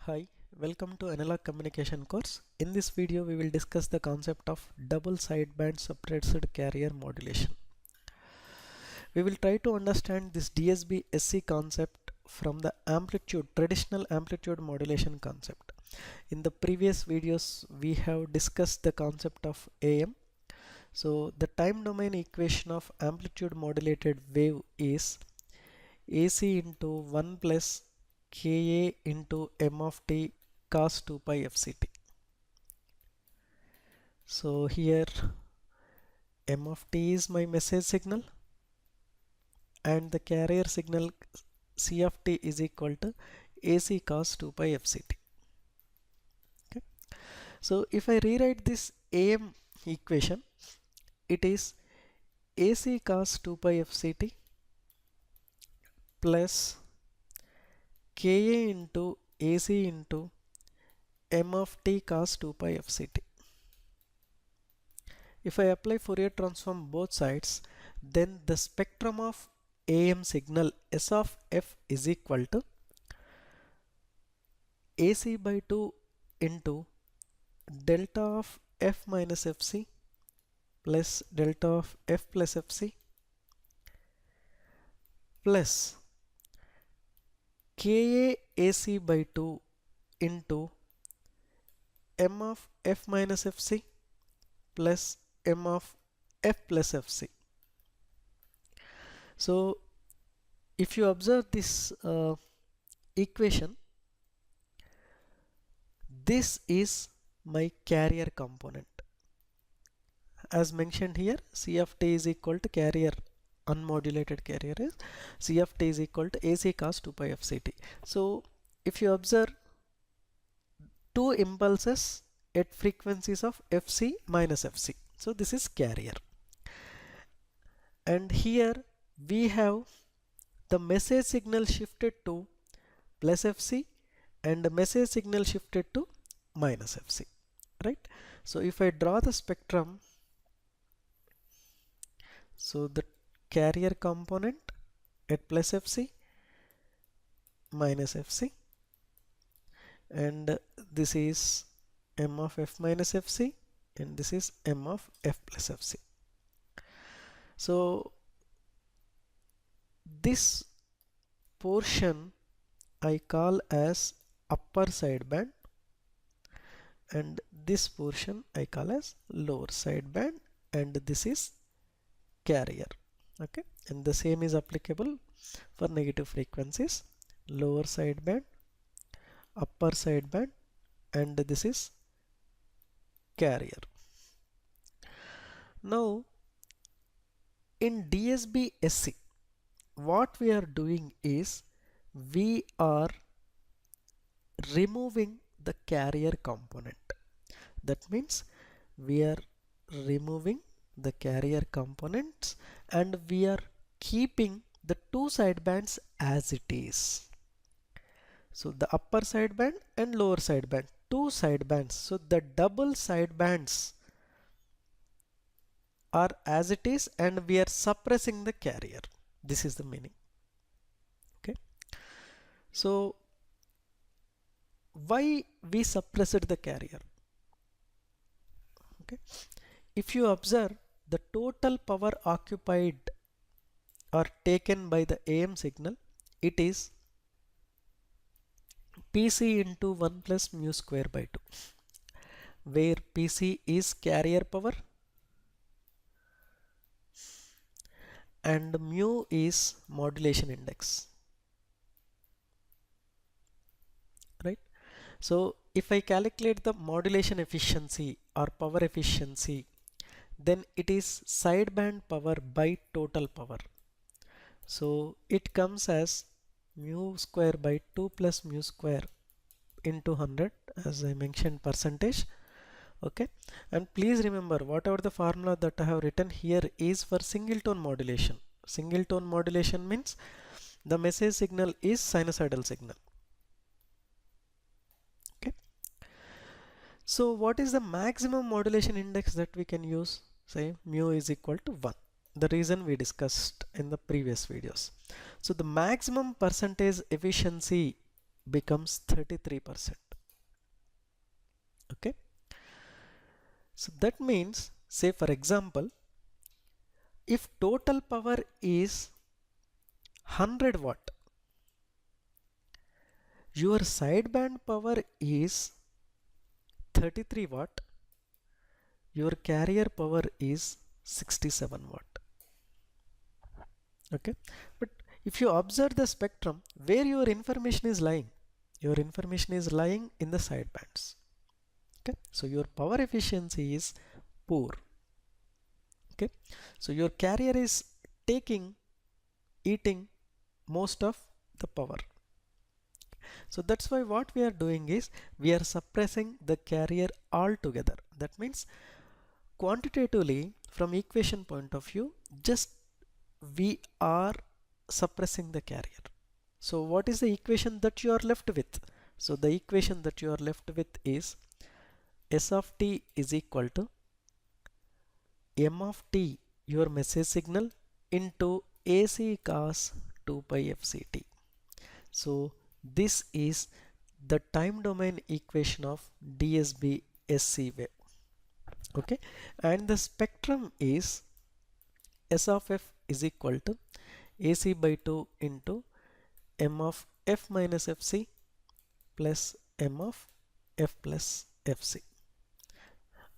Hi, welcome to Analog Communication course. In this video, we will discuss the concept of double sideband suppressed carrier modulation. We will try to understand this DSB SC concept from the traditional amplitude modulation concept. In the previous videos, we have discussed the concept of AM. So the time domain equation of amplitude modulated wave is AC into 1 plus Ka into m of t cos 2 pi fct. So here m of t is my message signal and the carrier signal c of t is equal to AC cos 2 pi fct. Okay. So if I rewrite this AM equation, it is AC cos 2 pi fct plus Ka into AC into m of t cos 2 pi fct. If I apply Fourier transform both sides, then the spectrum of AM signal S of f is equal to AC by 2 into delta of f minus fc plus delta of f plus fc plus Ka AC by 2 into m of f minus fc plus m of f plus fc. So if you observe this equation, this is my carrier component. As mentioned here, C of t is equal to carrier, unmodulated carrier is C of t is equal to AC cos 2 pi fct. So if you observe two impulses at frequencies of fc minus fc, so this is carrier. And here we have the message signal shifted to plus fc and the message signal shifted to minus fc, right? So if I draw the spectrum, so the carrier component at plus fc, minus fc, and this is m of f minus fc and this is m of f plus fc. So this portion I call as upper sideband and this portion I call as lower sideband, and this is carrier. Okay, and the same is applicable for negative frequencies, lower sideband, upper sideband, and this is carrier. Now in DSB SC, what we are doing is we are removing the carrier component. That means we are removing the carrier components and we are keeping the two sidebands as it is. So the upper sideband and lower sideband, two sidebands. So the double sidebands are as it is and we are suppressing the carrier. This is the meaning. Okay. So why we suppressed the carrier? Okay. If you observe the total power occupied or taken by the AM signal, it is PC into 1 plus mu square by 2, where PC is carrier power and mu is modulation index, right? So if I calculate the modulation efficiency or power efficiency, then it is sideband power by total power. So it comes as mu square by 2 plus mu square into 100, as I mentioned, percentage. Okay, and please remember whatever the formula that I have written here is for single tone modulation. Single tone modulation means the message signal is sinusoidal signal. Okay, so what is the maximum modulation index that we can use? Say mu is equal to 1. The reason we discussed in the previous videos. So the maximum percentage efficiency becomes 33%. Okay, so that means, say for example, if total power is 100 watt, your sideband power is 33 watt, your carrier power is 67 watt. Okay, but if you observe the spectrum, where your information is lying, your information is lying in the sidebands. Okay, so your power efficiency is poor. Okay, so your carrier is eating most of the power. So that's why what we are doing is we are suppressing the carrier altogether. That means quantitatively, from equation point of view, just we are suppressing the carrier. So what is the equation that you are left with? So the equation that you are left with is S of t is equal to m of t, your message signal, into AC cos 2 pi fct. So this is the time domain equation of DSB SC wave. Okay, and the spectrum is S of f is equal to AC by 2 into m of f minus fc plus m of f plus fc.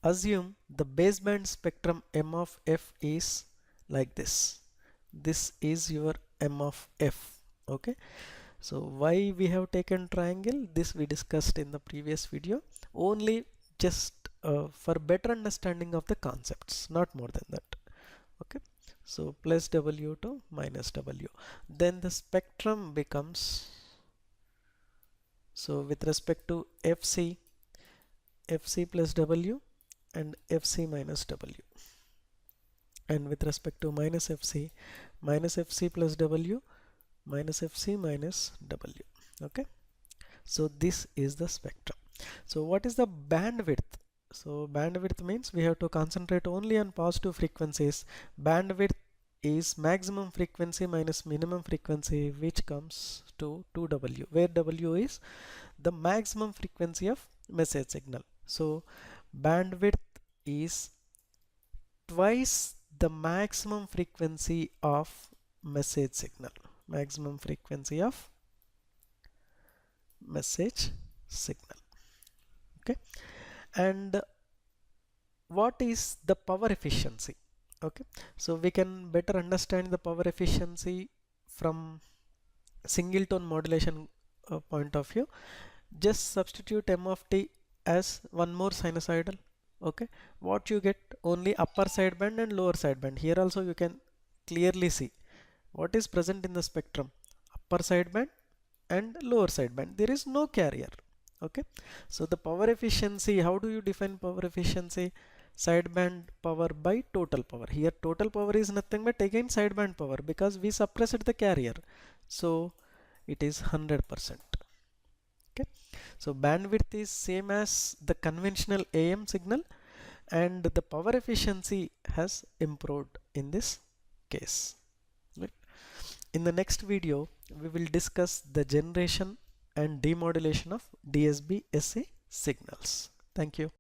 Assume the baseband spectrum m of f is like this. This is your m of f. Okay, so why we have taken triangle, this we discussed in the previous video, only just for better understanding of the concepts, not more than that. Okay, so plus w to minus w, then the spectrum becomes, so with respect to fc plus w and fc minus w, and with respect to minus fc plus w minus fc minus w. Okay, so this is the spectrum. So what is the bandwidth? So bandwidth means we have to concentrate only on positive frequencies. Bandwidth is maximum frequency minus minimum frequency, which comes to 2w, where w is the maximum frequency of message signal. So bandwidth is twice the maximum frequency of message signal. Maximum frequency of message signal. Okay, and what is the power efficiency? Okay, so we can better understand the power efficiency from single tone modulation point of view. Just substitute m of t as one more sinusoidal. Okay, what you get, only upper sideband and lower sideband. Here also you can clearly see what is present in the spectrum: upper sideband and lower sideband. There is no carrier. Okay, so the power efficiency, how do you define power efficiency? Sideband power by total power. Here total power is nothing but again sideband power, because we suppressed the carrier, so it is 100%. Okay, so bandwidth is same as the conventional AM signal, and the power efficiency has improved in this case. Right? In the next video, we will discuss the generation and demodulation of DSB SC signals. Thank you.